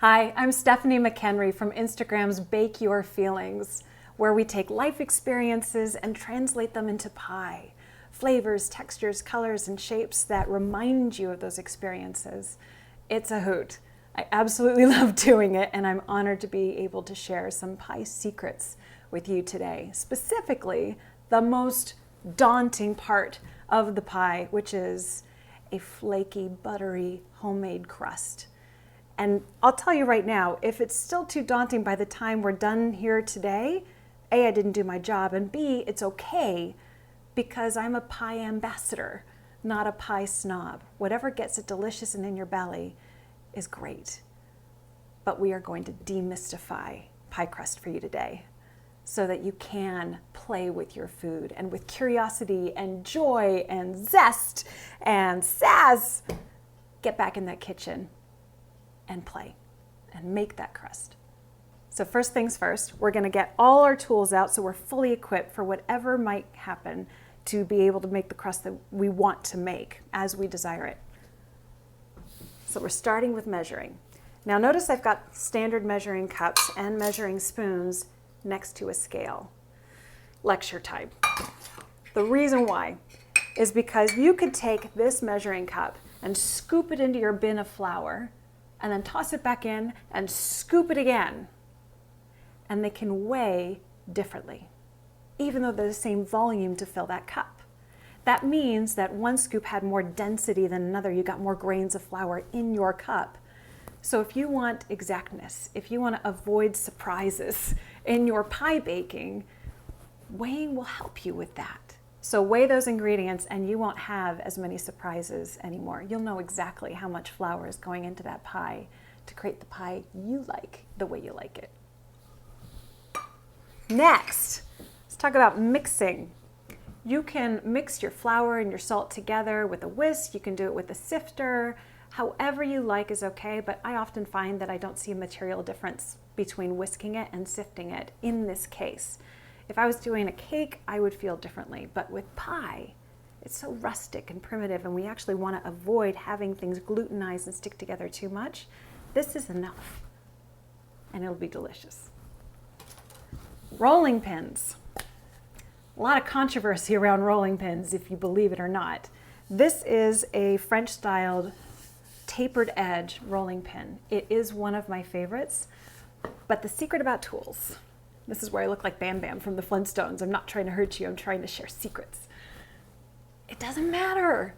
Hi, I'm Stephanie McHenry from Instagram's Bake Your Feelings, where we take life experiences and translate them into pie. Flavors, textures, colors, and shapes that remind you of those experiences. It's a hoot. I absolutely love doing it, and I'm honored to be able to share some pie secrets with you today. Specifically, the most daunting part of the pie, which is a flaky, buttery, homemade crust. And I'll tell you right now, if it's still too daunting by the time we're done here today, A, I didn't do my job, and B, it's okay because I'm a pie ambassador, not a pie snob. Whatever gets it delicious and in your belly is great. But we are going to demystify pie crust for you today so that you can play with your food and with curiosity and joy and zest and sass, get back in that kitchen and play and make that crust. So first things first, we're going to get all our tools out so we're fully equipped for whatever might happen to be able to make the crust that we want to make as we desire it. So we're starting with measuring. Now notice I've got standard measuring cups and measuring spoons next to a scale. Lecture time. The reason why is because you could take this measuring cup and scoop it into your bin of flour and then toss it back in and scoop it again. And they can weigh differently, even though they're the same volume to fill that cup. That means that one scoop had more density than another. You got more grains of flour in your cup. So if you want exactness, if you want to avoid surprises in your pie baking, weighing will help you with that. So weigh those ingredients and you won't have as many surprises anymore. You'll know exactly how much flour is going into that pie to create the pie you like, the way you like it. Next, let's talk about mixing. You can mix your flour and your salt together with a whisk. You can do it with a sifter. However you like is okay, but I often find that I don't see a material difference between whisking it and sifting it in this case. If I was doing a cake, I would feel differently, but with pie, it's so rustic and primitive, and we actually want to avoid having things glutenize and stick together too much. This is enough, and it'll be delicious. Rolling pins. A lot of controversy around rolling pins, if you believe it or not. This is a French-styled tapered edge rolling pin. It is one of my favorites, but the secret about tools, this is where I look like Bam Bam from the Flintstones. I'm not trying to hurt you, I'm trying to share secrets. It doesn't matter.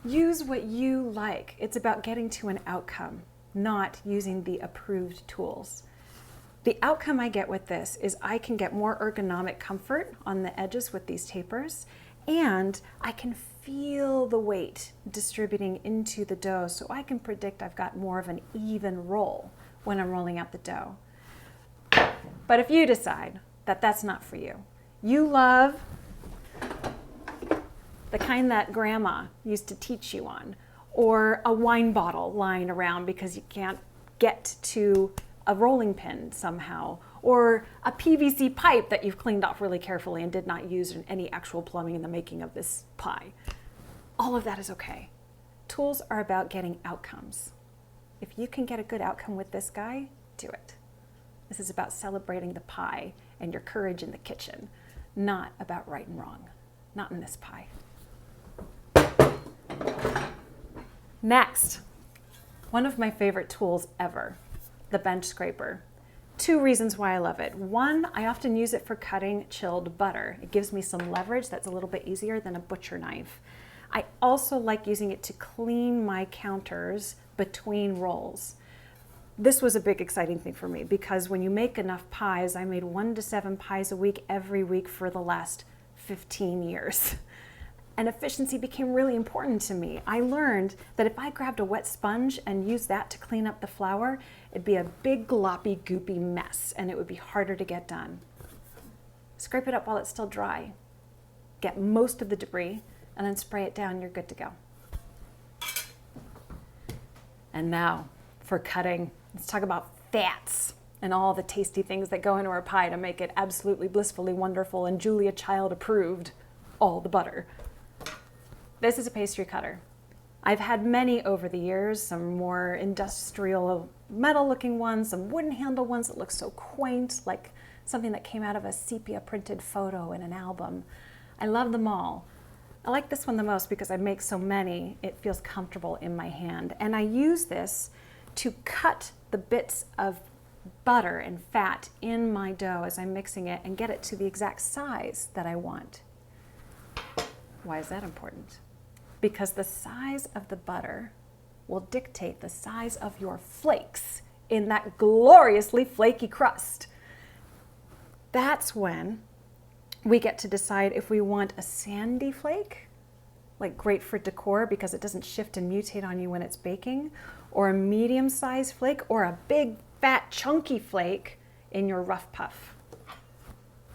Use what you like. It's about getting to an outcome, not using the approved tools. The outcome I get with this is I can get more ergonomic comfort on the edges with these tapers, and I can feel the weight distributing into the dough, so I can predict I've got more of an even roll when I'm rolling out the dough. But if you decide that that's not for you, you love the kind that grandma used to teach you on, or a wine bottle lying around because you can't get to a rolling pin somehow, or a PVC pipe that you've cleaned off really carefully and did not use in any actual plumbing in the making of this pie. All of that is okay. Tools are about getting outcomes. If you can get a good outcome with this guy, do it. This is about celebrating the pie and your courage in the kitchen, not about right and wrong. Not in this pie. Next, one of my favorite tools ever, the bench scraper. Two reasons why I love it. One, I often use it for cutting chilled butter. It gives me some leverage that's a little bit easier than a butcher knife. I also like using it to clean my counters between rolls. This was a big exciting thing for me because when you make enough pies, I made 1 to 7 pies a week every week for the last 15 years. And efficiency became really important to me. I learned that if I grabbed a wet sponge and used that to clean up the flour, it'd be a big gloppy goopy mess and it would be harder to get done. Scrape it up while it's still dry. Get most of the debris and then spray it down, you're good to go. And now for cutting, let's talk about fats and all the tasty things that go into our pie to make it absolutely blissfully wonderful and Julia Child approved, all the butter. This is a pastry cutter. I've had many over the years, some more industrial metal looking ones, some wooden handle ones that look so quaint, like something that came out of a sepia printed photo in an album. I love them all. I like this one the most because I make so many, it feels comfortable in my hand. And I use this to cut the bits of butter and fat in my dough as I'm mixing it and get it to the exact size that I want. Why is that important? Because the size of the butter will dictate the size of your flakes in that gloriously flaky crust. That's when we get to decide if we want a sandy flake, like great for decor because it doesn't shift and mutate on you when it's baking, or a medium-sized flake, or a big, fat, chunky flake in your rough puff.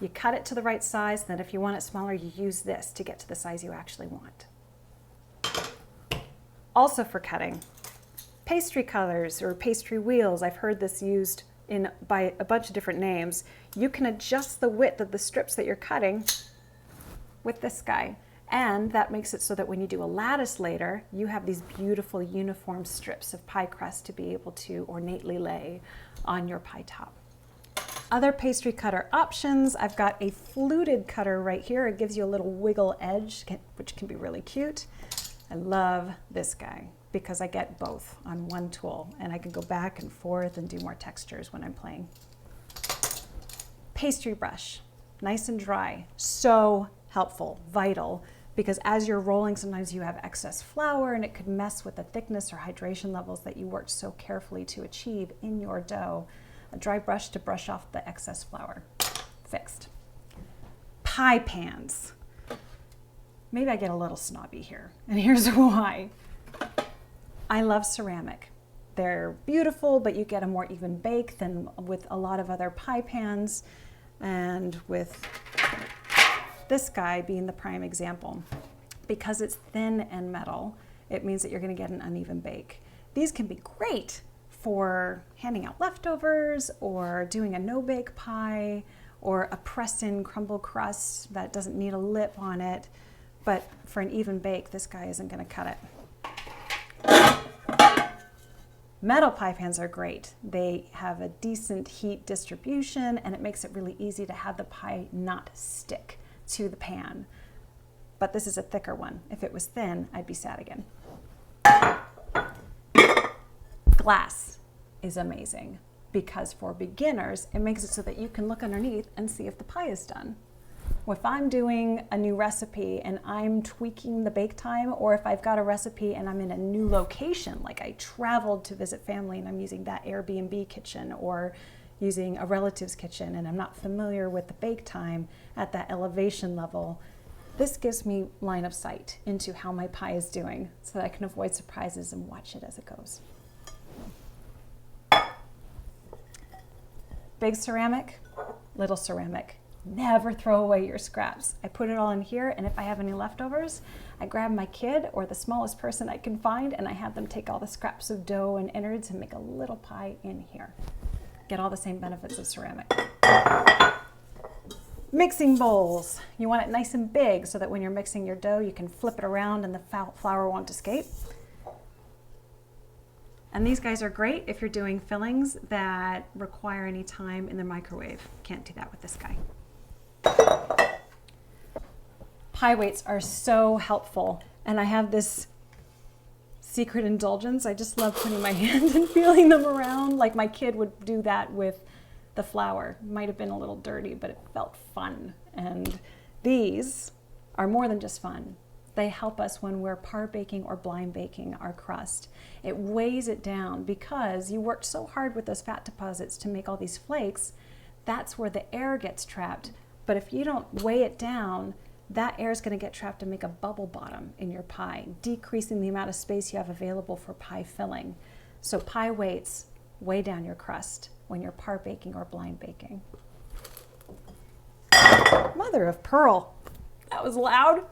You cut it to the right size, and then if you want it smaller, you use this to get to the size you actually want. Also for cutting, pastry cutters or pastry wheels. I've heard this used by a bunch of different names. You can adjust the width of the strips that you're cutting with this guy. And that makes it so that when you do a lattice later, you have these beautiful uniform strips of pie crust to be able to ornately lay on your pie top. Other pastry cutter options, I've got a fluted cutter right here. It gives you a little wiggle edge, which can be really cute. I love this guy because I get both on one tool and I can go back and forth and do more textures when I'm playing. Pastry brush, nice and dry, so helpful, vital, because as you're rolling, sometimes you have excess flour and it could mess with the thickness or hydration levels that you worked so carefully to achieve in your dough. A dry brush to brush off the excess flour. Fixed. Pie pans. Maybe I get a little snobby here, and here's why. I love ceramic. They're beautiful, but you get a more even bake than with a lot of other pie pans, and with this guy being the prime example. Because it's thin and metal, it means that you're going to get an uneven bake. These can be great for handing out leftovers or doing a no-bake pie or a press-in crumble crust that doesn't need a lip on it. But for an even bake, this guy isn't going to cut it. Metal pie pans are great. They have a decent heat distribution and it makes it really easy to have the pie not stick to the pan. But this is a thicker one. If it was thin, I'd be sad again. Glass is amazing because for beginners, it makes it so that you can look underneath and see if the pie is done. If I'm doing a new recipe and I'm tweaking the bake time, or if I've got a recipe and I'm in a new location, like I traveled to visit family and I'm using that Airbnb kitchen or using a relative's kitchen and I'm not familiar with the bake time at that elevation level, this gives me line of sight into how my pie is doing so that I can avoid surprises and watch it as it goes. Big ceramic, little ceramic. Never throw away your scraps. I put it all in here, and if I have any leftovers, I grab my kid or the smallest person I can find, and I have them take all the scraps of dough and innards and make a little pie in here. Get all the same benefits of ceramic. Mixing bowls. You want it nice and big so that when you're mixing your dough, you can flip it around and the flour won't escape. And these guys are great if you're doing fillings that require any time in the microwave. Can't do that with this guy. Pie weights are so helpful, and I have this secret indulgence. I just love putting my hand and feeling them around like my kid would do that with the flour. Might have been a little dirty, but it felt fun. And these are more than just fun. They help us when we're par baking or blind baking our crust. It weighs it down because you worked so hard with those fat deposits to make all these flakes. That's where the air gets trapped. But if you don't weigh it down, that air is going to get trapped and make a bubble bottom in your pie, decreasing the amount of space you have available for pie filling. So pie weights weigh down your crust when you're par baking or blind baking. Mother of pearl, that was loud.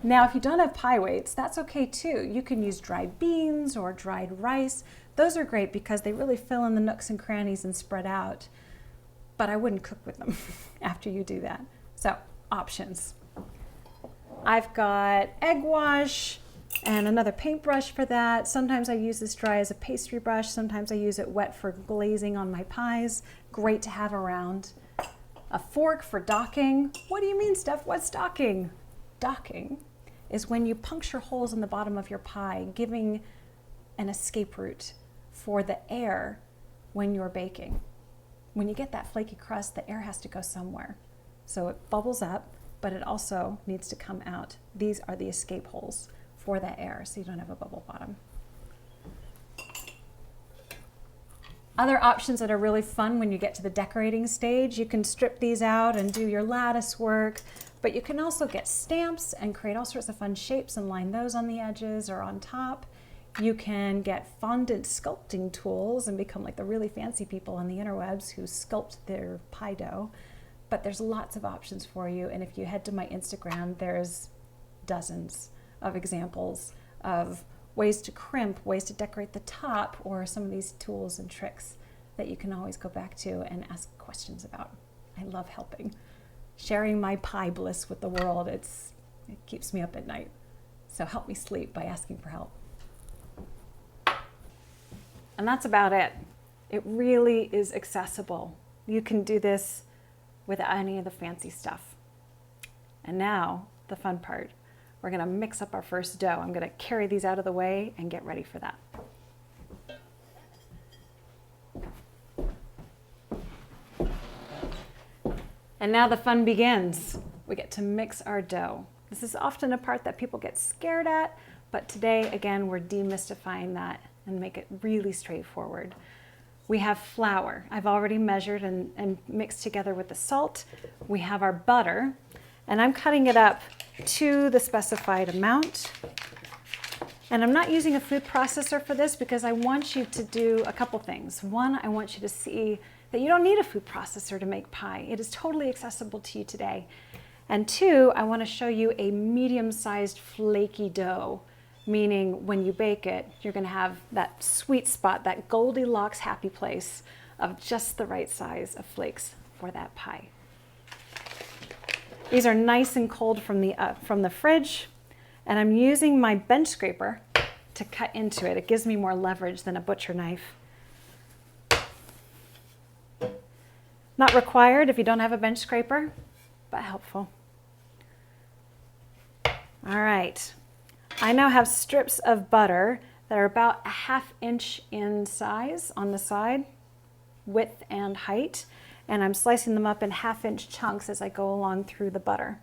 Now, if you don't have pie weights, that's okay too. You can use dried beans or dried rice. Those are great because they really fill in the nooks and crannies and spread out. But I wouldn't cook with them after you do that. So, options. I've got egg wash, and another paintbrush for that. Sometimes I use this dry as a pastry brush. Sometimes I use it wet for glazing on my pies. Great to have around. A fork for docking. What do you mean, Steph? What's docking? Docking is when you puncture holes in the bottom of your pie, giving an escape route for the air when you're baking. When you get that flaky crust, the air has to go somewhere. So it bubbles up, but it also needs to come out. These are the escape holes for that air, so you don't have a bubble bottom. Other options that are really fun when you get to the decorating stage, you can strip these out and do your lattice work, but you can also get stamps and create all sorts of fun shapes and line those on the edges or on top. You can get fondant sculpting tools and become like the really fancy people on the interwebs who sculpt their pie dough. But there's lots of options for you, and if you head to my Instagram, there's dozens of examples of ways to crimp, ways to decorate the top, or some of these tools and tricks that you can always go back to and ask questions about. I love helping. Sharing my pie bliss with the world, it keeps me up at night. So help me sleep by asking for help. And that's about it. It really is accessible. You can do this without any of the fancy stuff. And now, the fun part. We're gonna mix up our first dough. I'm gonna carry these out of the way and get ready for that. And now the fun begins. We get to mix our dough. This is often a part that people get scared at, but today, again, we're demystifying that and make it really straightforward. We have flour. I've already measured and mixed together with the salt. We have our butter, and I'm cutting it up to the specified amount. And I'm not using a food processor for this because I want you to do a couple things. One, I want you to see that you don't need a food processor to make pie. It is totally accessible to you today. And two, I want to show you a medium-sized flaky dough, meaning when you bake it, you're going to have that sweet spot, that Goldilocks happy place of just the right size of flakes for that pie. These are nice and cold from the fridge, and I'm using my bench scraper to cut into it. It gives me more leverage than a butcher knife. Not required if you don't have a bench scraper, but helpful. All right. I now have strips of butter that are about a 1/2 inch in size on the side, width and height, and I'm slicing them up in 1/2 inch chunks as I go along through the butter.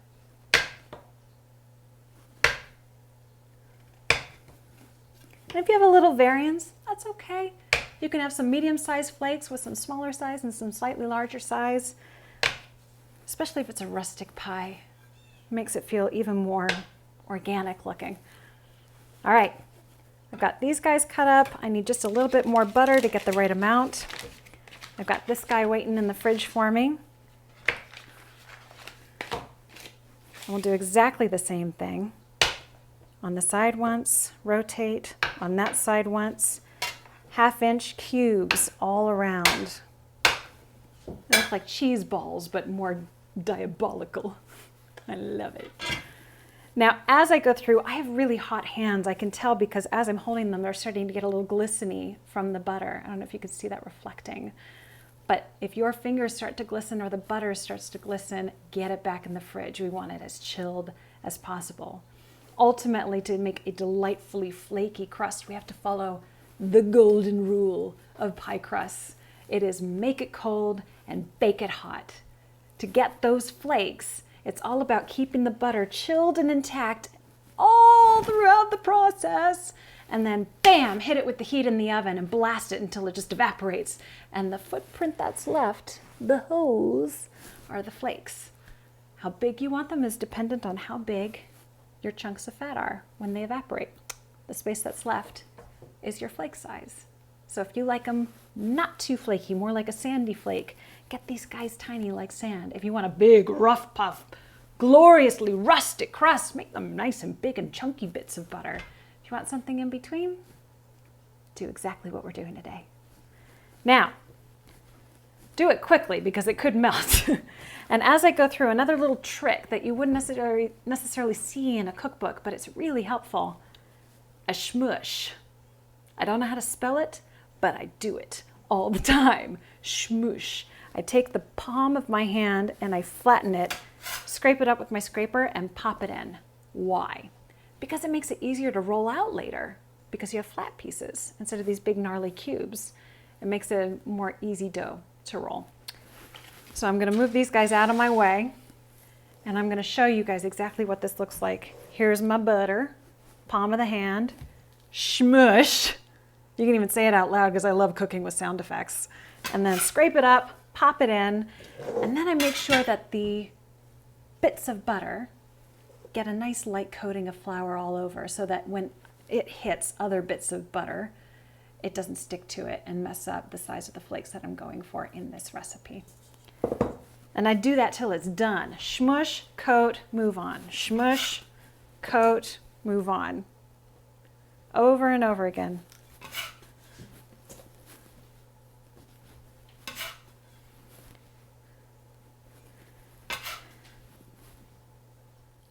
And if you have a little variance, that's okay. You can have some medium-sized flakes with some smaller size and some slightly larger size, especially if it's a rustic pie. It makes it feel even more organic looking. All right, I've got these guys cut up. I need just a little bit more butter to get the right amount. I've got this guy waiting in the fridge for me. And we'll do exactly the same thing. On the side once, rotate, on that side once, 1/2 inch cubes all around. They look like cheese balls, but more diabolical. I love it. Now, as I go through, I have really hot hands. I can tell because as I'm holding them, they're starting to get a little glistening from the butter. I don't know if you can see that reflecting. But if your fingers start to glisten or the butter starts to glisten, get it back in the fridge. We want it as chilled as possible. Ultimately, to make a delightfully flaky crust, we have to follow the golden rule of pie crusts. It is make it cold and bake it hot. To get those flakes, it's all about keeping the butter chilled and intact all throughout the process. And then bam, hit it with the heat in the oven and blast it until it just evaporates. And the footprint that's left, the holes, are the flakes. How big you want them is dependent on how big your chunks of fat are when they evaporate. The space that's left is your flake size. So if you like them not too flaky, more like a sandy flake, get these guys tiny like sand. If you want a big, rough puff, gloriously rustic crust, make them nice and big and chunky bits of butter. If you want something in between, do exactly what we're doing today. Now, do it quickly because it could melt. And as I go through, another little trick that you wouldn't necessarily see in a cookbook, but it's really helpful. a shmush. I don't know how to spell it, but I do it all the time. Shmush. I take the palm of my hand and I flatten it, scrape it up with my scraper, and pop it in. Why? Because it makes it easier to roll out later, because you have flat pieces instead of these big gnarly cubes. It makes it a more easy dough to roll. So I'm going to move these guys out of my way, and I'm going to show you guys exactly what this looks like. Here's my butter, palm of the hand, shmush. You can even say it out loud because I love cooking with sound effects. And then scrape it up, pop it in, and then I make sure that the bits of butter get a nice light coating of flour all over so that when it hits other bits of butter, it doesn't stick to it and mess up the size of the flakes that I'm going for in this recipe. And I do that till it's done. Shmush, coat, move on. Shmush, coat, move on. Over and over again.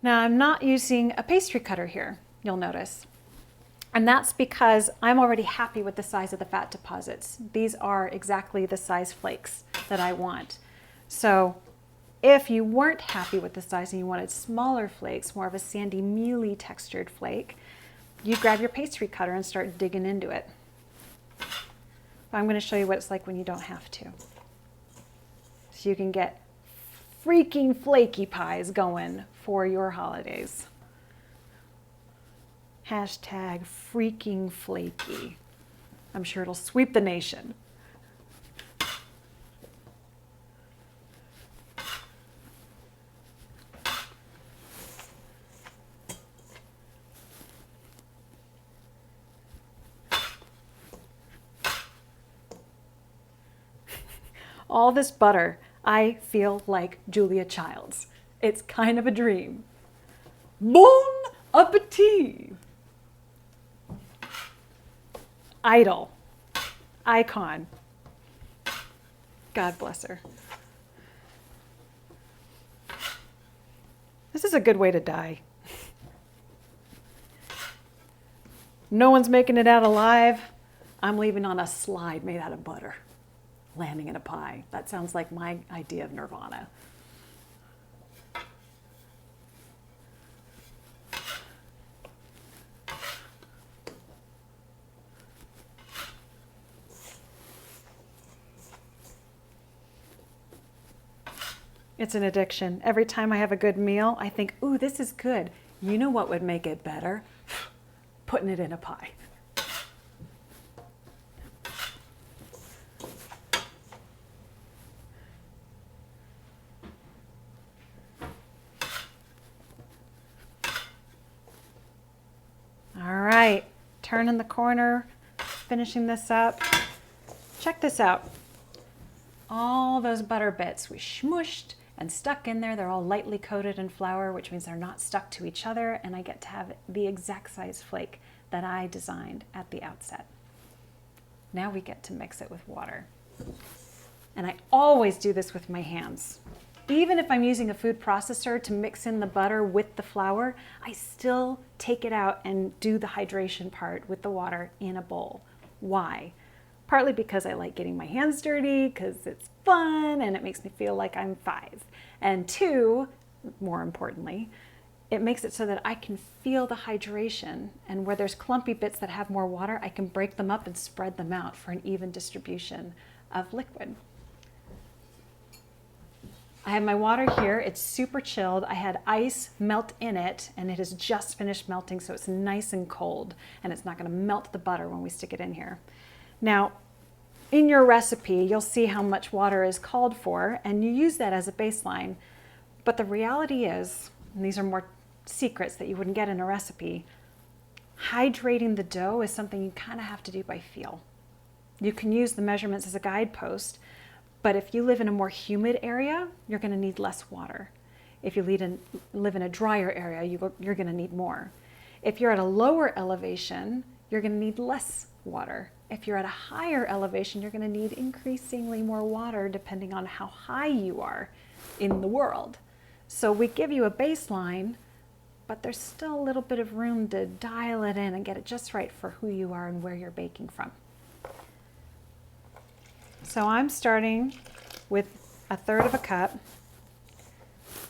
Now I'm not using a pastry cutter here, you'll notice. And that's because I'm already happy with the size of the fat deposits. These are exactly the size flakes that I want. So if you weren't happy with the size and you wanted smaller flakes, more of a sandy, mealy textured flake, you grab your pastry cutter and start digging into it. But I'm going to show you what it's like when you don't have to. So you can get freaking flaky pies going for your holidays. Hashtag freaking flaky. I'm sure it'll sweep the nation. All this butter, I feel like Julia Childs. It's kind of a dream. Bon appetit! Idol. Icon. God bless her. This is a good way to die. No one's making it out alive. I'm leaving on a slide made out of butter, landing in a pie. That sounds like my idea of nirvana. It's an addiction. Every time I have a good meal, I think, ooh, this is good. You know what would make it better? Putting it in a pie. All right, turning the corner, finishing this up. Check this out. All those butter bits we smushed and stuck in there, they're all lightly coated in flour, which means they're not stuck to each other, and I get to have the exact size flake that I designed at the outset. Now we get to mix it with water. And I always do this with my hands. Even if I'm using a food processor to mix in the butter with the flour, I still take it out and do the hydration part with the water in a bowl. Why? Partly because I like getting my hands dirty, because it's fun and it makes me feel like I'm 5. And 2, more importantly, it makes it so that I can feel the hydration, and where there's clumpy bits that have more water, I can break them up and spread them out for an even distribution of liquid. I have my water here. It's super chilled. I had ice melt in it, and it has just finished melting, so it's nice and cold, and it's not going to melt the butter when we stick it in here. Now, in your recipe, you'll see how much water is called for, and you use that as a baseline. But the reality is, and these are more secrets that you wouldn't get in a recipe, hydrating the dough is something you kind of have to do by feel. You can use the measurements as a guidepost, but if you live in a more humid area, you're going to need less water. If you live in a drier area, you're going to need more. If you're at a lower elevation, you're going to need less water. If you're at a higher elevation, you're going to need increasingly more water depending on how high you are in the world. So we give you a baseline, but there's still a little bit of room to dial it in and get it just right for who you are and where you're baking from. So I'm starting with 1/3 cup.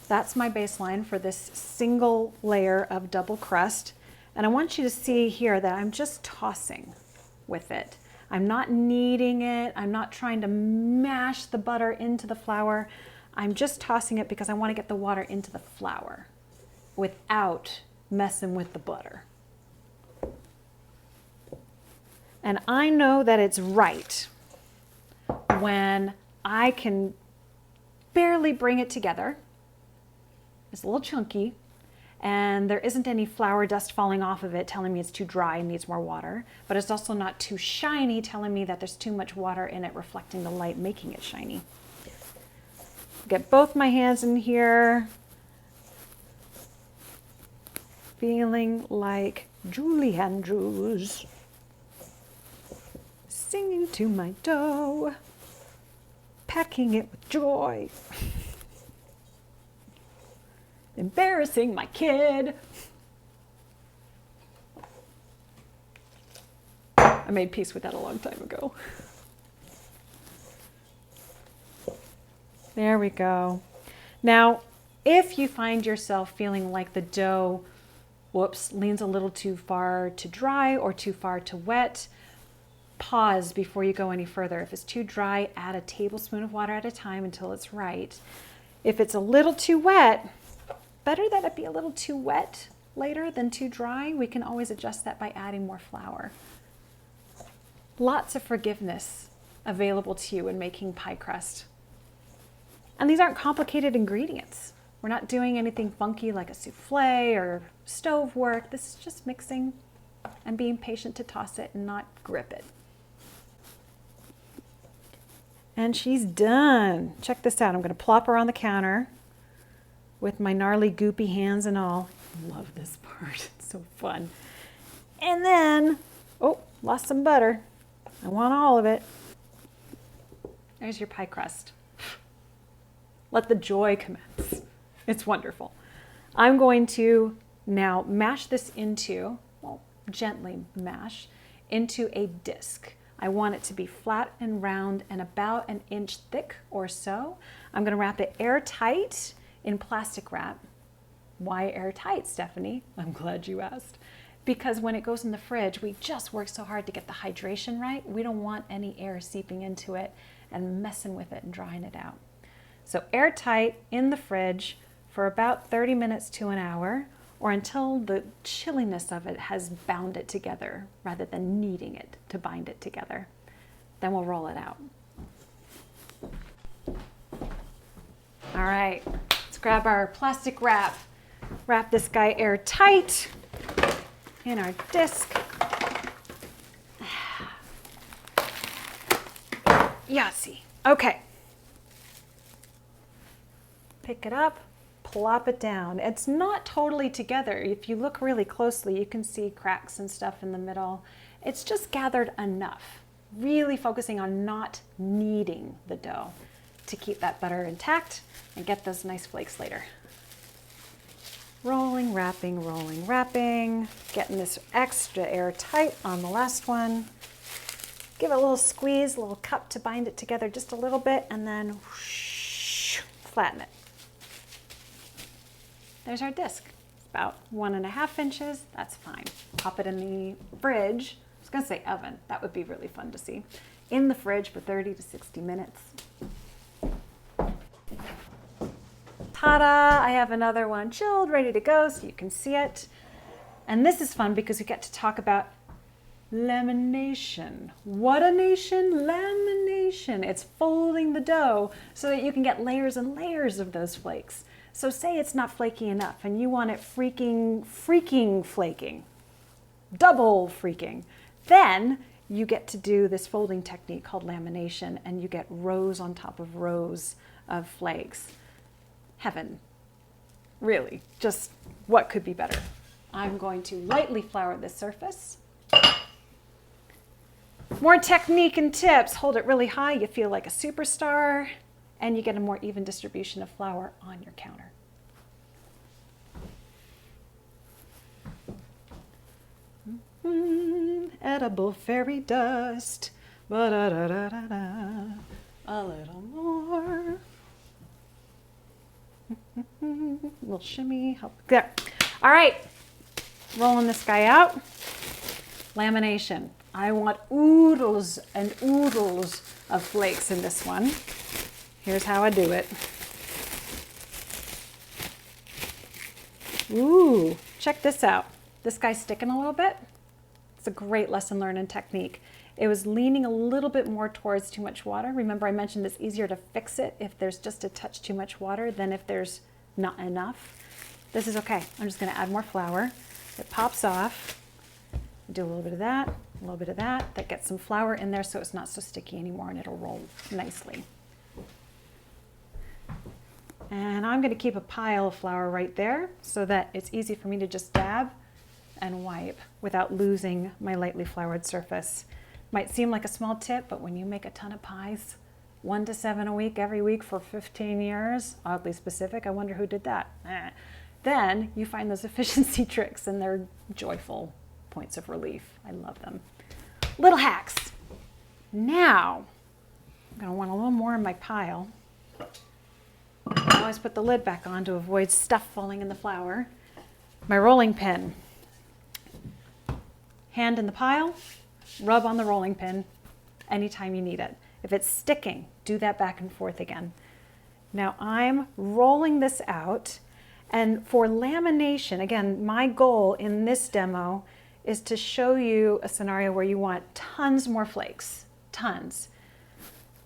That's my baseline for this single layer of double crust. And I want you to see here that I'm just tossing with it. I'm not kneading it. I'm not trying to mash the butter into the flour. I'm just tossing it because I want to get the water into the flour without messing with the butter. And I know that it's right when I can barely bring it together. It's a little chunky, and there isn't any flour dust falling off of it telling me it's too dry and needs more water, but it's also not too shiny telling me that there's too much water in it reflecting the light making it shiny. Get both my hands in here, feeling like Julie Andrews, singing to my dough, packing it with joy. Embarrassing my kid. I made peace with that a long time ago. There we go. Now, if you find yourself feeling like the dough, leans a little too far to dry or too far to wet, pause before you go any further. If it's too dry, add a tablespoon of water at a time until it's right. If it's a little too wet, better that it be a little too wet later than too dry. We can always adjust that by adding more flour. Lots of forgiveness available to you in making pie crust. And these aren't complicated ingredients. We're not doing anything funky like a souffle or stove work. This is just mixing and being patient to toss it and not grip it. And she's done. Check this out. I'm going to plop her on the counter with my gnarly, goopy hands and all. I love this part. It's so fun. And then, oh, lost some butter. I want all of it. There's your pie crust. Let the joy commence. It's wonderful. I'm going to now mash this into, well, gently mash, into a disc. I want it to be flat and round and about 1 inch thick or so. I'm going to wrap it airtight in plastic wrap. Why airtight, Stephanie? I'm glad you asked. Because when it goes in the fridge, we just work so hard to get the hydration right. We don't want any air seeping into it and messing with it and drying it out. So airtight in the fridge for about 30 minutes to an hour, or until the chilliness of it has bound it together rather than kneading it to bind it together. Then we'll roll it out. All right, let's grab our plastic wrap. Wrap this guy airtight in our disc. Yahtzee. Okay. Pick it up, plop it down. It's not totally together. If you look really closely, you can see cracks and stuff in the middle. It's just gathered enough. Really focusing on not kneading the dough to keep that butter intact and get those nice flakes later. Rolling, wrapping, getting this extra airtight on the last one. Give it a little squeeze, a little cup to bind it together just a little bit, and then whoosh, flatten it. There's our disc. It's about 1.5 inches. That's fine. Pop it in the fridge. I was gonna say oven. That would be really fun to see. In the fridge for 30 to 60 minutes. Ta-da! I have another one chilled, ready to go so you can see it. And this is fun because we get to talk about lamination. What a nation? Lamination. It's folding the dough so that you can get layers and layers of those flakes. So say it's not flaky enough and you want it freaking flaking, double freaking. Then you get to do this folding technique called lamination and you get rows on top of rows of flakes. Heaven. Really, just what could be better? I'm going to lightly flour this surface. More technique and tips. Hold it really high, you feel like a superstar, and you get a more even distribution of flour on your counter. edible fairy dust. Ba-da-da-da-da-da. A little more. Little shimmy, help. There. All right, rolling this guy out. Lamination. I want oodles and oodles of flakes in this one. Here's how I do it. Ooh, check this out. This guy's sticking a little bit. It's a great lesson learned in technique. It was leaning a little bit more towards too much water. Remember I mentioned it's easier to fix it if there's just a touch too much water than if there's not enough. This is okay. I'm just gonna add more flour. It pops off. Do a little bit of that, a little bit of that. That gets some flour in there so it's not so sticky anymore and it'll roll nicely. And I'm gonna keep a pile of flour right there so that it's easy for me to just dab and wipe without losing my lightly floured surface. Might seem like a small tip, but when you make a ton of pies, 1 to 7 a week, every week for 15 years, oddly specific, I wonder who did that. Then you find those efficiency tricks and they're joyful points of relief. I love them. Little hacks. Now, I'm gonna want a little more in my pile. I always put the lid back on to avoid stuff falling in the flour. My rolling pin. Hand in the pile, rub on the rolling pin anytime you need it. If it's sticking, do that back and forth again. Now I'm rolling this out, and for lamination, again, my goal in this demo is to show you a scenario where you want tons more flakes, tons.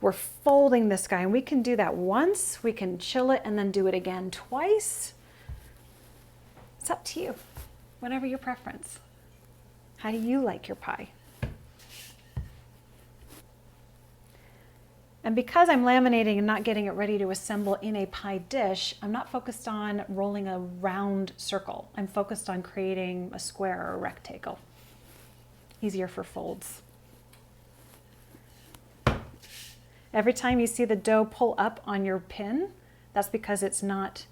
We're folding this guy, and we can do that once, we can chill it and then do it again twice. It's up to you, whatever your preference. How do you like your pie? And because I'm laminating and not getting it ready to assemble in a pie dish, I'm not focused on rolling a round circle. I'm focused on creating a square or a rectangle. Easier for folds. Every time you see the dough pull up on your pin, that's because it's not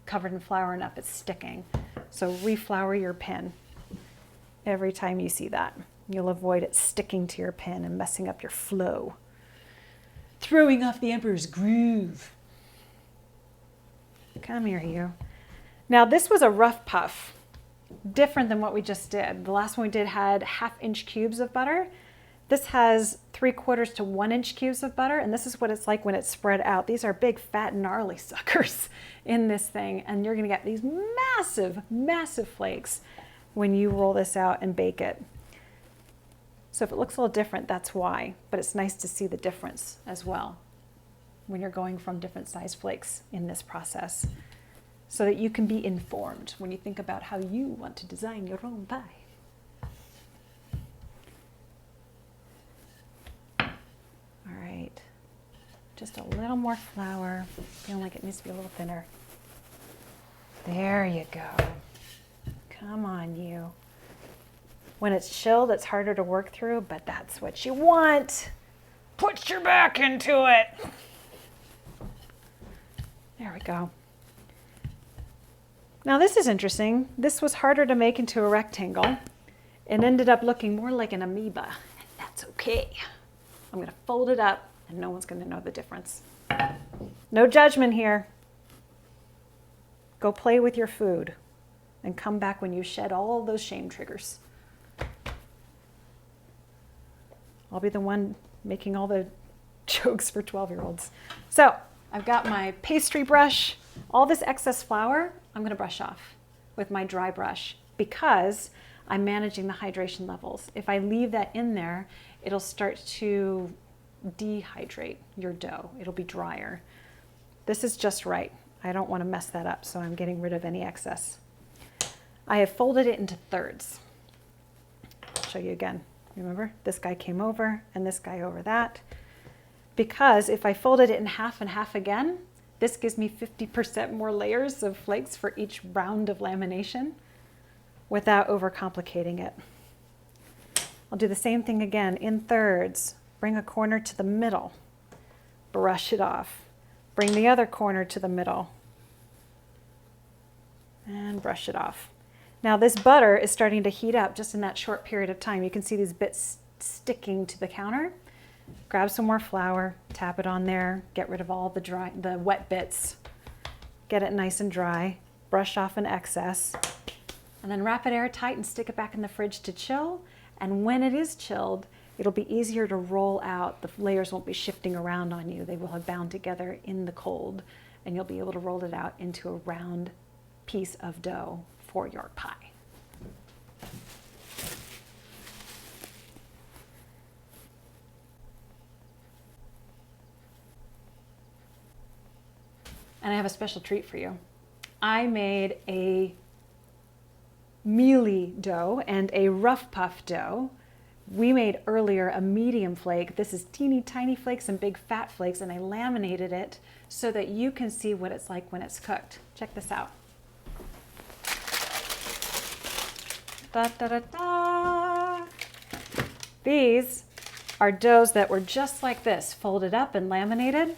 covered in flour enough, it's sticking. So reflour your pin every time you see that. You'll avoid it sticking to your pin and messing up your flow. Throwing off the emperor's groove. Come here, you. Now this was a rough puff, different than what we just did. The last one we did had 1/2 inch cubes of butter. This has 3/4 to 1 inch cubes of butter, and this is what it's like when it's spread out. These are big, fat, gnarly suckers in this thing, and you're gonna get these massive, massive flakes when you roll this out and bake it. So if it looks a little different, that's why, but it's nice to see the difference as well when you're going from different size flakes in this process so that you can be informed when you think about how you want to design your own pie. All right, just a little more flour, feeling like it needs to be a little thinner. There you go. Come on, you. When it's chilled, it's harder to work through, but that's what you want. Put your back into it. There we go. Now this is interesting. This was harder to make into a rectangle. It ended up looking more like an amoeba, and that's okay. I'm gonna fold it up and no one's gonna know the difference. No judgment here. Go play with your food and come back when you shed all those shame triggers. I'll be the one making all the jokes for 12-year-olds. So I've got my pastry brush. All this excess flour, I'm gonna brush off with my dry brush because I'm managing the hydration levels. If I leave that in there, it'll start to dehydrate your dough. It'll be drier. This is just right. I don't wanna mess that up, so I'm getting rid of any excess. I have folded it into thirds. I'll show you again. Remember, this guy came over and this guy over that. Because if I folded it in half and half again, this gives me 50% more layers of flakes for each round of lamination without overcomplicating it. I'll do the same thing again in thirds. Bring a corner to the middle, brush it off. Bring the other corner to the middle and brush it off. Now this butter is starting to heat up just in that short period of time. You can see these bits sticking to the counter. Grab some more flour, tap it on there, get rid of all the wet bits, get it nice and dry, brush off an excess, and then wrap it airtight and stick it back in the fridge to chill. And when it is chilled, it'll be easier to roll out. The layers won't be shifting around on you. They will have bound together in the cold, and you'll be able to roll it out into a round piece of dough for your pie. And I have a special treat for you. I made a mealy dough and a rough puff dough. We made earlier a medium flake. This is teeny tiny flakes and big fat flakes, and I laminated it so that you can see what it's like when it's cooked. Check this out. Da, da, da, da. These are doughs that were just like this, folded up and laminated.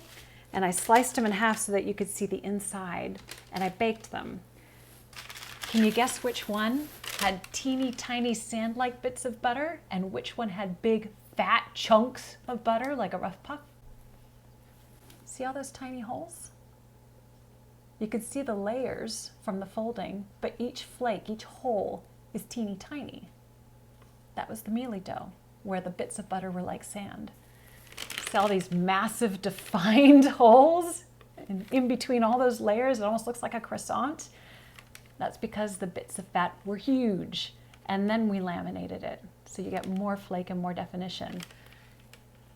And I sliced them in half so that you could see the inside, and I baked them. Can you guess which one had teeny tiny sand-like bits of butter and which one had big fat chunks of butter like a rough puff? See all those tiny holes? You can see the layers from the folding, but each flake, each hole is teeny tiny. That was the mealy dough, where the bits of butter were like sand. See all these massive defined holes and in between all those layers? It almost looks like a croissant. That's because the bits of fat were huge, and then we laminated it so you get more flake and more definition.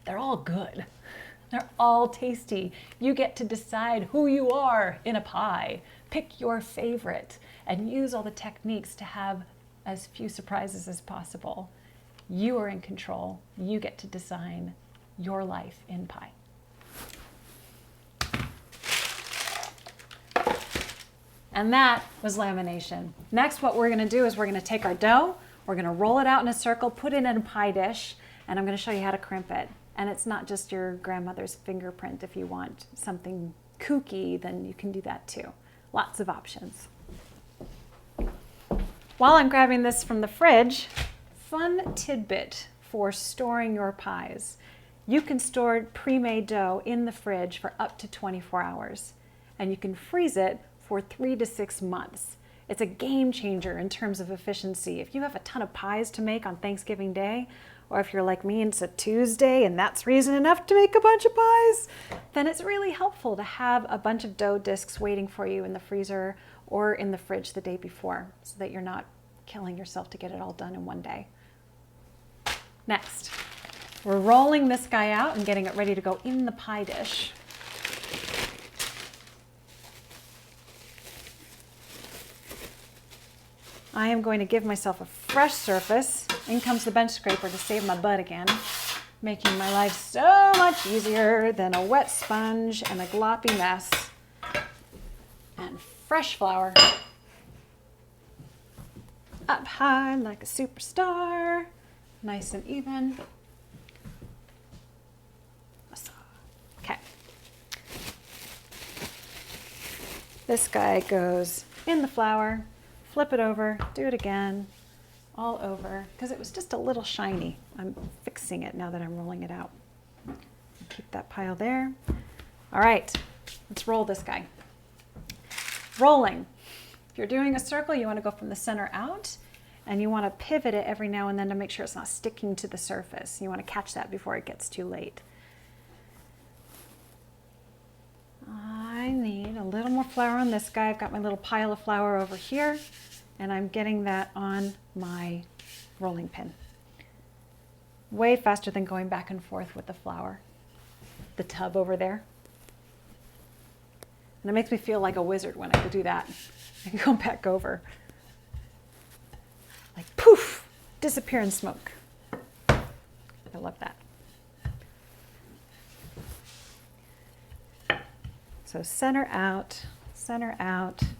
They're all good. They're all tasty. You get to decide who you are in a pie. Pick your favorite and use all the techniques to have as few surprises as possible. You are in control. You get to design your life in pie. And that was lamination. Next, what we're gonna do is we're gonna take our dough, we're gonna roll it out in a circle, put it in a pie dish, and I'm gonna show you how to crimp it. And it's not just your grandmother's fingerprint. If you want something kooky, then you can do that too. Lots of options. While I'm grabbing this from the fridge, fun tidbit for storing your pies. You can store pre-made dough in the fridge for up to 24 hours, and you can freeze it for 3 to 6 months. It's a game changer in terms of efficiency. If you have a ton of pies to make on Thanksgiving Day, or if you're like me and it's a Tuesday and that's reason enough to make a bunch of pies, then it's really helpful to have a bunch of dough discs waiting for you in the freezer or in the fridge the day before, so that you're not killing yourself to get it all done in one day. Next, we're rolling this guy out and getting it ready to go in the pie dish. I am going to give myself a fresh surface. In comes the bench scraper to save my butt again, making my life so much easier than a wet sponge and a gloppy mess. And fresh flour. Up high like a superstar. Nice and even. Okay. This guy goes in the flour. Flip it over, do it again, all over, because it was just a little shiny. I'm fixing it now that I'm rolling it out. Keep that pile there. All right, let's roll this guy. Rolling. If you're doing a circle, you want to go from the center out, and you want to pivot it every now and then to make sure it's not sticking to the surface. You want to catch that before it gets too late. I need a little more flour on this guy. I've got my little pile of flour over here, and I'm getting that on my rolling pin. Way faster than going back and forth with the flour. The tub over there. And it makes me feel like a wizard when I do that. I can go back over. Like poof, disappear in smoke. I love that. So center out,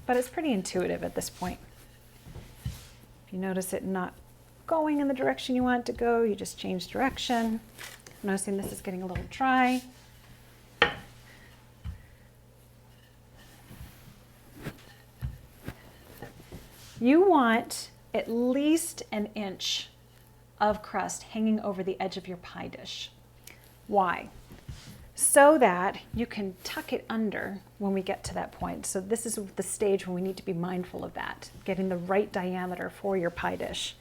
but it's pretty intuitive at this point. If you notice it not going in the direction you want it to go, you just change direction. I'm noticing this is getting a little dry. You want at least an inch of crust hanging over the edge of your pie dish. Why? So that you can tuck it under when we get to that point. So this is the stage when we need to be mindful of that, getting the right diameter for your pie dish.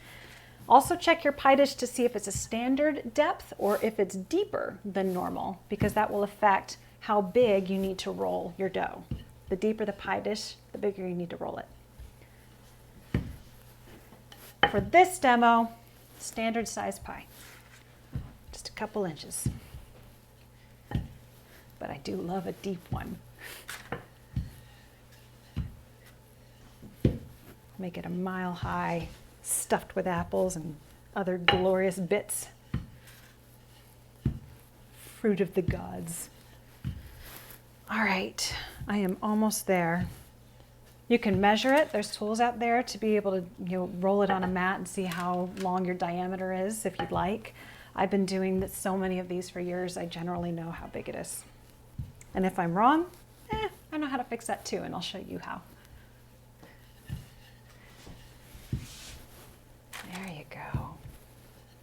Also check your pie dish to see if it's a standard depth or if it's deeper than normal, because that will affect how big you need to roll your dough. The deeper the pie dish, the bigger you need to roll it. For this demo, standard size pie, just a couple inches. But I do love a deep one. Make it a mile high, stuffed with apples and other glorious bits. Fruit of the gods. All right, I am almost there. You can measure it. There's tools out there to be able to roll it on a mat and see how long your diameter is if you'd like. I've been doing so many of these for years, I generally know how big it is. And if I'm wrong, I know how to fix that too, and I'll show you how. There you go.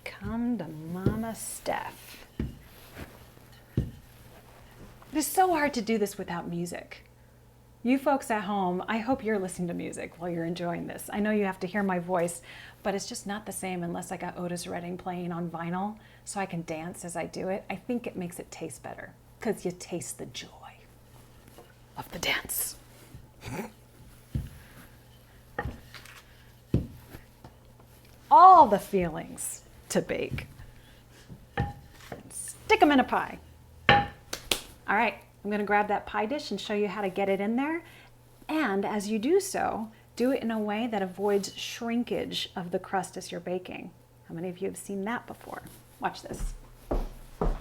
Come to Mama Steph. It is so hard to do this without music. You folks at home, I hope you're listening to music while you're enjoying this. I know you have to hear my voice, but it's just not the same unless I got Otis Redding playing on vinyl so I can dance as I do it. I think it makes it taste better, because you taste the joy of the dance. All the feelings to bake. Stick them in a pie. All right, I'm gonna grab that pie dish and show you how to get it in there. And as you do so, do it in a way that avoids shrinkage of the crust as you're baking. How many of you have seen that before? Watch this.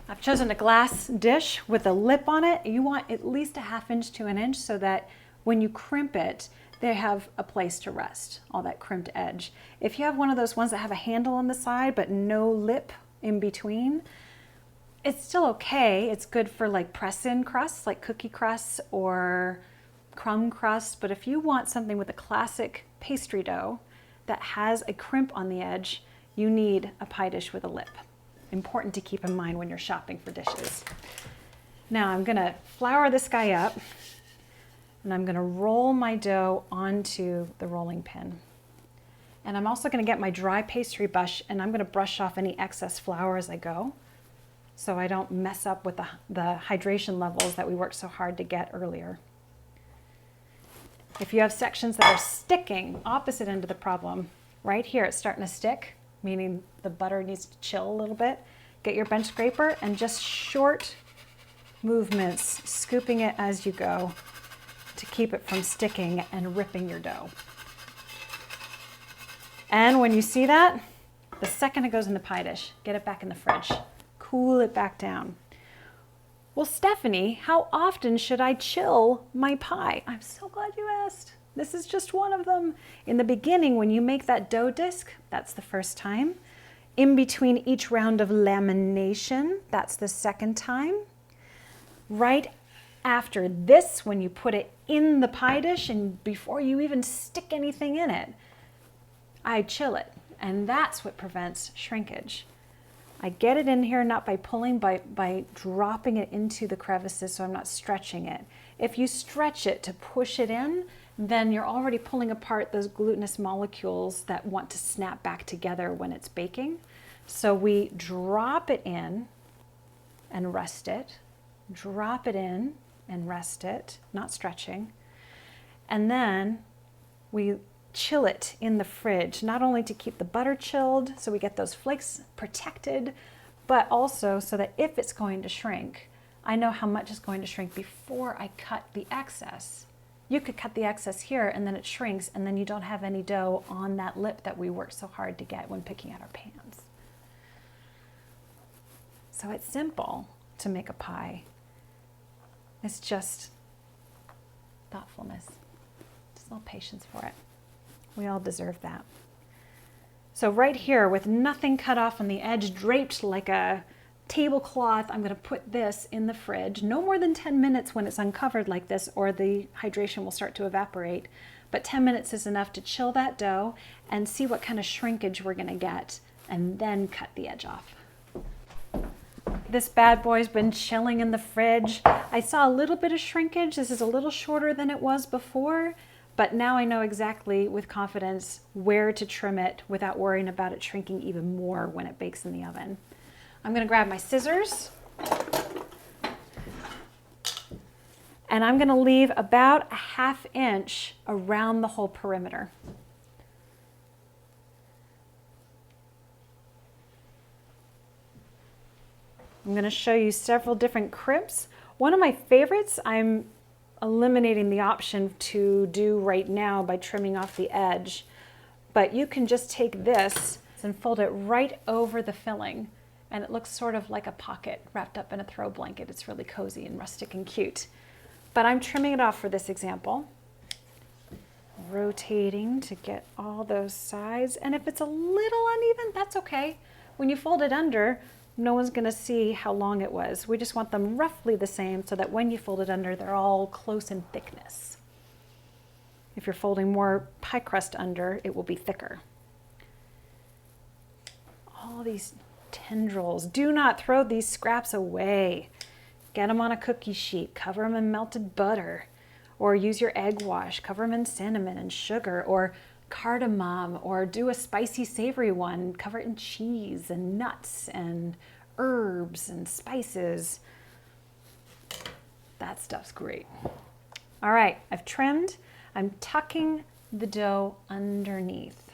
I've chosen a glass dish with a lip on it. You want at least a 1/2 inch to an inch so that when you crimp it, they have a place to rest, all that crimped edge. If you have one of those ones that have a handle on the side but no lip in between, it's still okay. It's good for like press-in crusts, like cookie crusts or crumb crusts. But if you want something with a classic pastry dough that has a crimp on the edge, you need a pie dish with a lip. Important to keep in mind when you're shopping for dishes. Now I'm gonna flour this guy up and I'm gonna roll my dough onto the rolling pin. And I'm also gonna get my dry pastry brush and I'm gonna brush off any excess flour as I go so I don't mess up with the hydration levels that we worked so hard to get earlier. If you have sections that are sticking, opposite end of the problem, right here it's starting to stick, meaning the butter needs to chill a little bit. Get your bench scraper and just short movements, scooping it as you go to keep it from sticking and ripping your dough. And when you see that, the second it goes in the pie dish, get it back in the fridge. Cool it back down. Well, Stephanie, how often should I chill my pie? I'm so glad you asked. This is just one of them. In the beginning, when you make that dough disc, that's the first time. In between each round of lamination, that's the second time. Right after this, when you put it in the pie dish and before you even stick anything in it, I chill it. And that's what prevents shrinkage. I get it in here not by pulling, by dropping it into the crevices so I'm not stretching it. If you stretch it to push it in, then you're already pulling apart those glutinous molecules that want to snap back together when it's baking. So we drop it in and rest it, drop it in and rest it, not stretching. And then we chill it in the fridge, not only to keep the butter chilled so we get those flakes protected, but also so that if it's going to shrink, I know how much is going to shrink before I cut the excess. You could cut the excess here and then it shrinks and then you don't have any dough on that lip that we worked so hard to get when picking out our pans. So it's simple to make a pie. It's just thoughtfulness, just a little patience for it. We all deserve that. So right here with nothing cut off on the edge, draped like a tablecloth, I'm gonna put this in the fridge, no more than 10 minutes when it's uncovered like this or the hydration will start to evaporate. but 10 minutes is enough to chill that dough and see what kind of shrinkage we're gonna get, and then cut the edge off. This bad boy's been chilling in the fridge. I saw a little bit of shrinkage. This is a little shorter than it was before, but now I know exactly with confidence where to trim it without worrying about it shrinking even more when it bakes in the oven. I'm gonna grab my scissors, and I'm gonna leave about a 1/2 inch around the whole perimeter. I'm going to show you several different crimps. One of my favorites, I'm eliminating the option to do right now by trimming off the edge, but you can just take this and fold it right over the filling, and it looks sort of like a pocket wrapped up in a throw blanket. It's really cozy and rustic and cute. But I'm trimming it off for this example, rotating to get all those sides, and if it's a little uneven, that's okay. When you fold it under, no one's going to see how long it was. We just want them roughly the same so that when you fold it under, they're all close in thickness. If you're folding more pie crust under, it will be thicker. All these tendrils. Do not throw these scraps away. Get them on a cookie sheet, cover them in melted butter, or use your egg wash, cover them in cinnamon and sugar, or cardamom, or do a spicy savory one, cover it in cheese and nuts and herbs and spices. That stuff's great. All right, I've trimmed. I'm tucking the dough underneath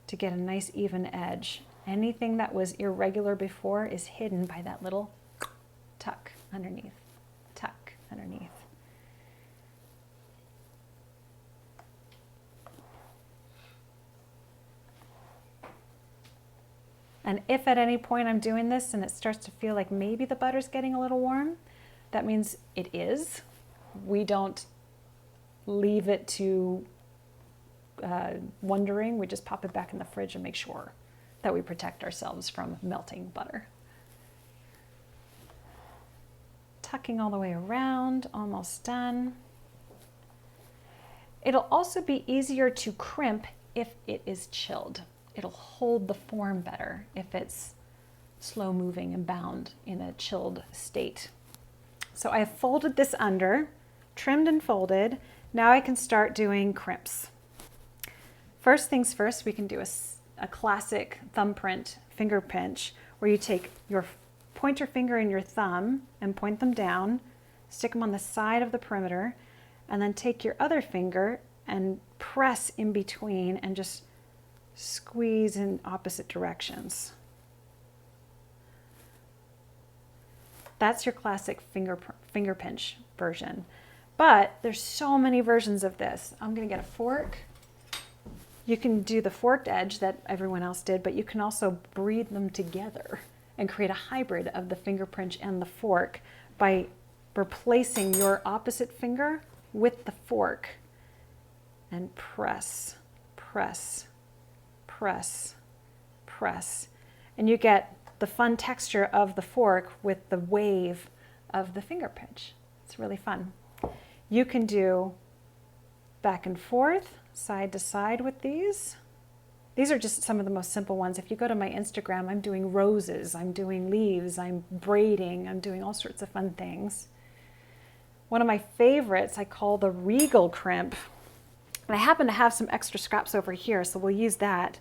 to get a nice even edge. Anything that was irregular before is hidden by that little tuck underneath, tuck underneath. And if at any point I'm doing this and it starts to feel like maybe the butter's getting a little warm, that means it is. We don't leave it to wondering. We just pop it back in the fridge and make sure that we protect ourselves from melting butter. Tucking all the way around, almost done. It'll also be easier to crimp if it is chilled. It'll hold the form better if it's slow moving and bound in a chilled state. So I have folded this under, trimmed and folded. Now I can start doing crimps. First things first, we can do a classic thumbprint finger pinch where you take your pointer finger and your thumb and point them down, stick them on the side of the perimeter, and then take your other finger and press in between and just squeeze in opposite directions. That's your classic finger pinch version. But there's so many versions of this. I'm going to get a fork. You can do the forked edge that everyone else did, but you can also breed them together and create a hybrid of the finger pinch and the fork by replacing your opposite finger with the fork and press, press, press, press, and you get the fun texture of the fork with the wave of the finger pinch. It's really fun. You can do back and forth, side to side with these. These are just some of the most simple ones. If you go to my Instagram, I'm doing roses, I'm doing leaves, I'm braiding, I'm doing all sorts of fun things. One of my favorites I call the regal crimp. And I happen to have some extra scraps over here, so we'll use that.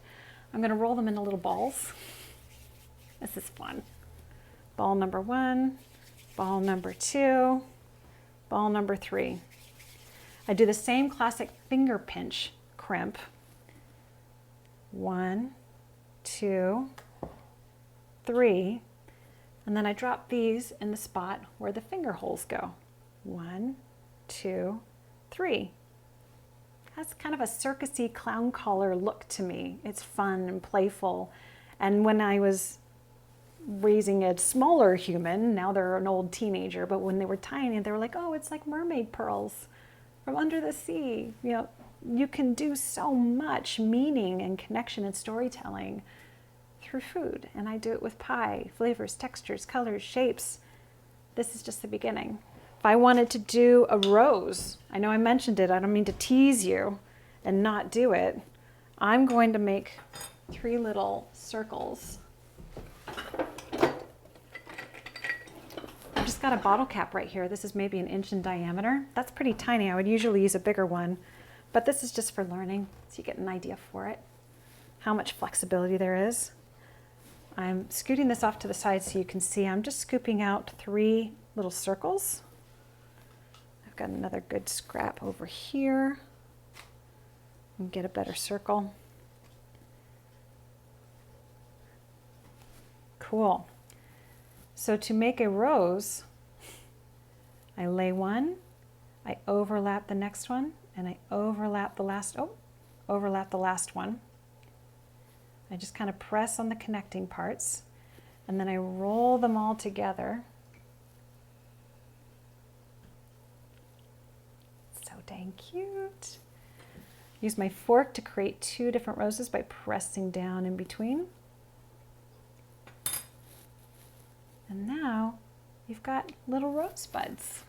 I'm going to roll them into little balls. This is fun. Ball number 1, ball number 2, ball number 3. I do the same classic finger pinch crimp. 1, 2, 3, and then I drop these in the spot where the finger holes go. 1, 2, 3. That's kind of a circusy clown collar look to me. It's fun and playful. And when I was raising a smaller human, now they're an old teenager, but when they were tiny, they were like, oh, it's like mermaid pearls from under the sea. You know, you can do so much meaning and connection and storytelling through food. And I do it with pie, flavors, textures, colors, shapes. This is just the beginning. If I wanted to do a rose, I know I mentioned it, I don't mean to tease you and not do it. I'm going to make 3 little circles. I've just got a bottle cap right here. This is maybe 1 inch in diameter. That's pretty tiny. I would usually use a bigger one, but this is just for learning, so you get an idea for it, how much flexibility there is. I'm scooting this off to the side so you can see I'm just scooping out 3 little circles. I've got another good scrap over here and get a better circle. Cool. So to make a rose, I lay one, I overlap the next one, and I overlap the last one. I just kind of press on the connecting parts, and then I roll them all together. So dang cute. Use my fork to create 2 different roses by pressing down in between. And now you've got little rosebuds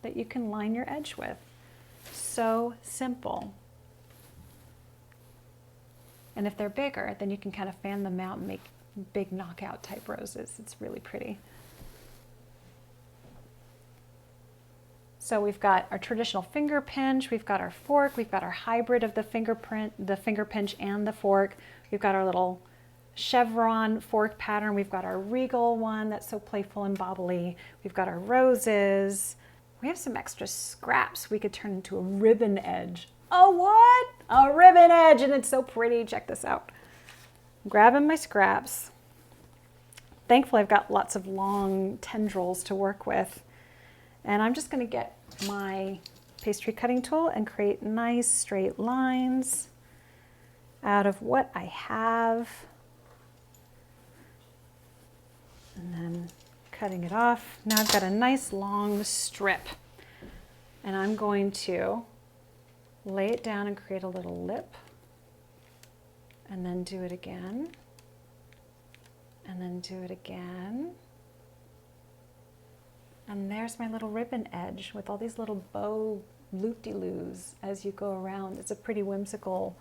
that you can line your edge with. So simple. And if they're bigger, then you can kind of fan them out and make big knockout type roses. It's really pretty. So we've got our traditional finger pinch, we've got our fork, we've got our hybrid of the finger pinch and the fork. We've got our little chevron fork pattern. We've got our regal one that's so playful and bobbly. We've got our roses. We have some extra scraps we could turn into a ribbon edge. Oh, what? A ribbon edge, and it's so pretty. Check this out. I'm grabbing my scraps. Thankfully, I've got lots of long tendrils to work with. And I'm just going to get my pastry cutting tool and create nice straight lines out of what I have. And then cutting it off. Now I've got a nice long strip. And I'm going to lay it down and create a little lip. And then do it again. And then do it again. And there's my little ribbon edge with all these little bow loop-de-loos as you go around. It's a pretty whimsical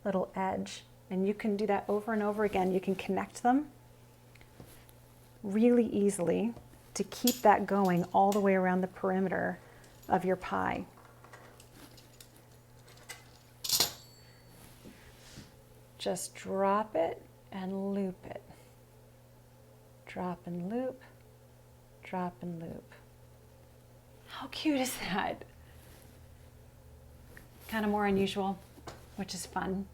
little edge. And you can do that over and over again. You can connect them really easily to keep that going all the way around the perimeter of your pie. Just drop it and loop it. Drop and loop. Drop and loop. How cute is that? Kind of more unusual, which is fun,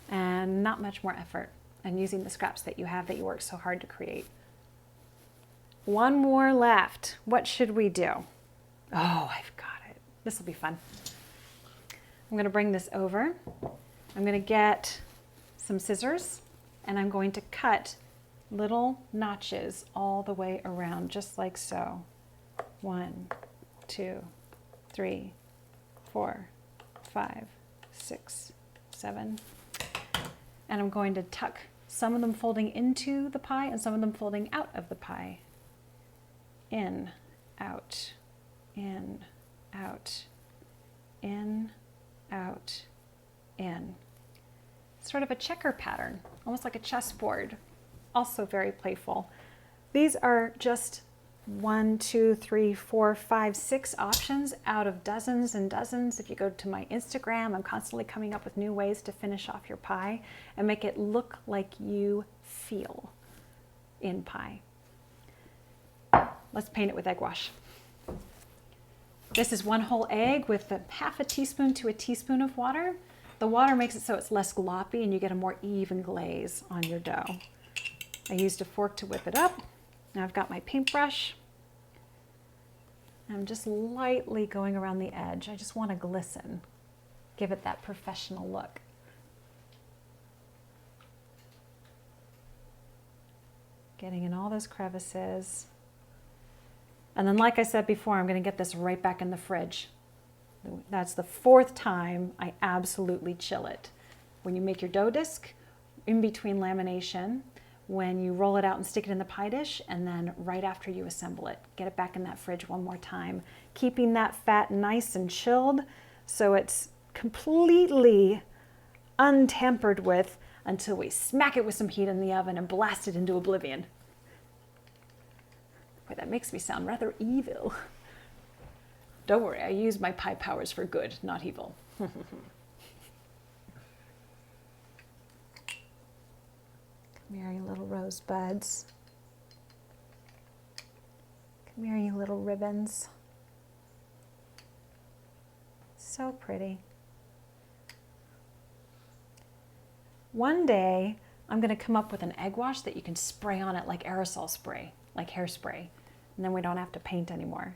and not much more effort, and using the scraps that you have that you worked so hard to create. One more left. What should we do? Oh, I've got it. This will be fun. I'm going to bring this over. I'm going to get some scissors, and I'm going to cut little notches all the way around, just like so. 1, 2, 3, 4, 5, 6, 7. And I'm going to tuck some of them folding into the pie and some of them folding out of the pie. In, out, in, out, in, out, in. Sort of a checker pattern, almost like a chessboard. Also very playful. These are just 1, 2, 3, 4, 5, 6 options out of dozens and dozens. If you go to my Instagram, I'm constantly coming up with new ways to finish off your pie and make it look like you feel in pie. Let's paint it with egg wash. This is 1 whole egg with half a teaspoon to a teaspoon of water. The water makes it so it's less gloppy and you get a more even glaze on your dough. I used a fork to whip it up. Now I've got my paintbrush. I'm just lightly going around the edge. I just want to glisten, give it that professional look. Getting in all those crevices. And then, like I said before, I'm going to get this right back in the fridge. That's the 4th time I absolutely chill it. When you make your dough disc, in between lamination, when you roll it out and stick it in the pie dish, and then right after you assemble it. Get it back in that fridge one more time, keeping that fat nice and chilled so it's completely untampered with until we smack it with some heat in the oven and blast it into oblivion. Boy, that makes me sound rather evil. Don't worry, I use my pie powers for good, not evil. Come here, you little rosebuds. Come here, you little ribbons. So pretty. One day, I'm going to come up with an egg wash that you can spray on it like aerosol spray, like hairspray, and then we don't have to paint anymore.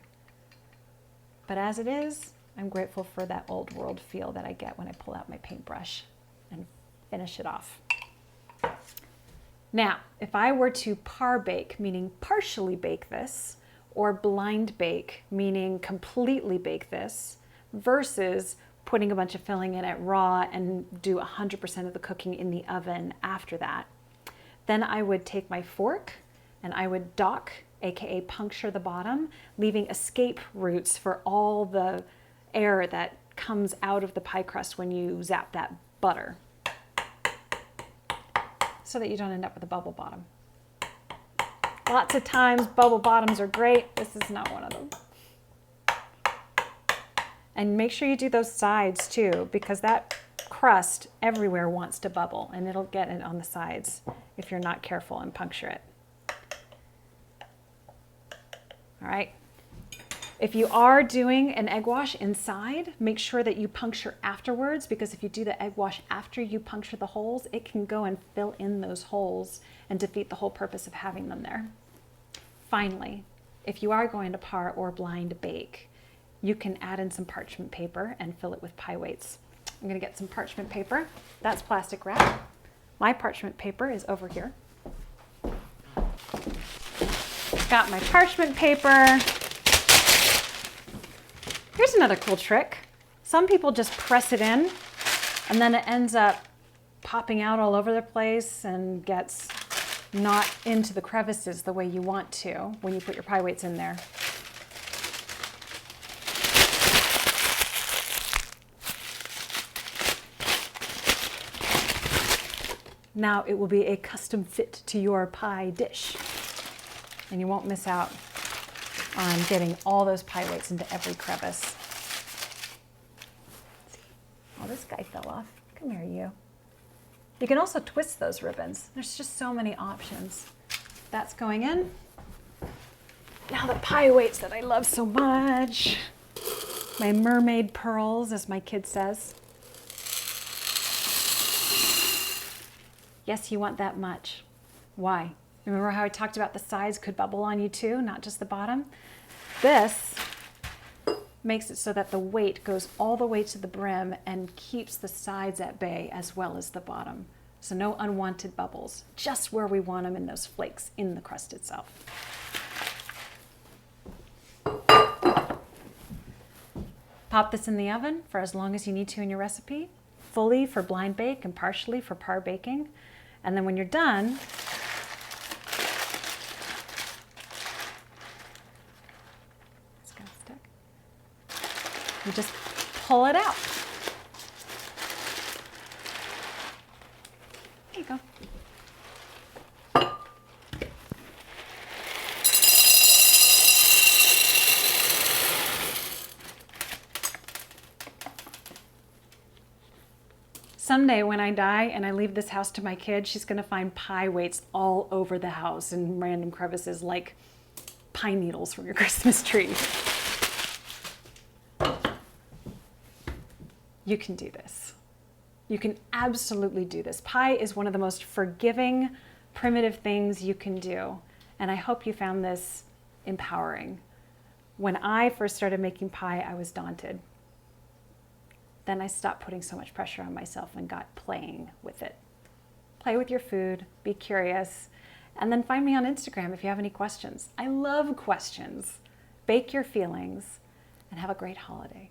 But as it is, I'm grateful for that old world feel that I get when I pull out my paintbrush and finish it off. Now, if I were to par bake, meaning partially bake this, or blind bake, meaning completely bake this, versus putting a bunch of filling in it raw and do 100% of the cooking in the oven after that, then I would take my fork and I would dock, aka puncture the bottom, leaving escape routes for all the air that comes out of the pie crust when you zap that butter, so that you don't end up with a bubble bottom. Lots of times bubble bottoms are great. This is not one of them. And make sure you do those sides too, because that crust everywhere wants to bubble, and it'll get it on the sides if you're not careful and puncture it. All right. If you are doing an egg wash inside, make sure that you puncture afterwards, because if you do the egg wash after you puncture the holes, it can go and fill in those holes and defeat the whole purpose of having them there. Finally, if you are going to par or blind bake, you can add in some parchment paper and fill it with pie weights. I'm going to get some parchment paper. That's plastic wrap. My parchment paper is over here. Got my parchment paper. Here's another cool trick. Some people just press it in and then it ends up popping out all over the place and gets not into the crevices the way you want to when you put your pie weights in there. Now it will be a custom fit to your pie dish, and you won't miss out on getting all those pie weights into every crevice. Oh, this guy fell off. Come here, you. You can also twist those ribbons. There's just so many options. That's going in. Now the pie weights that I love so much. My mermaid pearls, as my kid says. Yes, you want that much. Why? Remember how I talked about the sides could bubble on you too, not just the bottom? This makes it so that the weight goes all the way to the brim and keeps the sides at bay as well as the bottom. So no unwanted bubbles, just where we want them in those flakes in the crust itself. Pop this in the oven for as long as you need to in your recipe, fully for blind bake and partially for par baking. And then when you're done, it's gonna stick. You just pull it out. There you go. Someday when I die and I leave this house to my kid, she's gonna find pie weights all over the house in random crevices like pine needles from your Christmas tree. You can do this. You can absolutely do this. Pie is one of the most forgiving, primitive things you can do. And I hope you found this empowering. When I first started making pie, I was daunted. Then I stopped putting so much pressure on myself and got playing with it. Play with your food, be curious, and then find me on Instagram if you have any questions. I love questions. Bake your feelings and have a great holiday.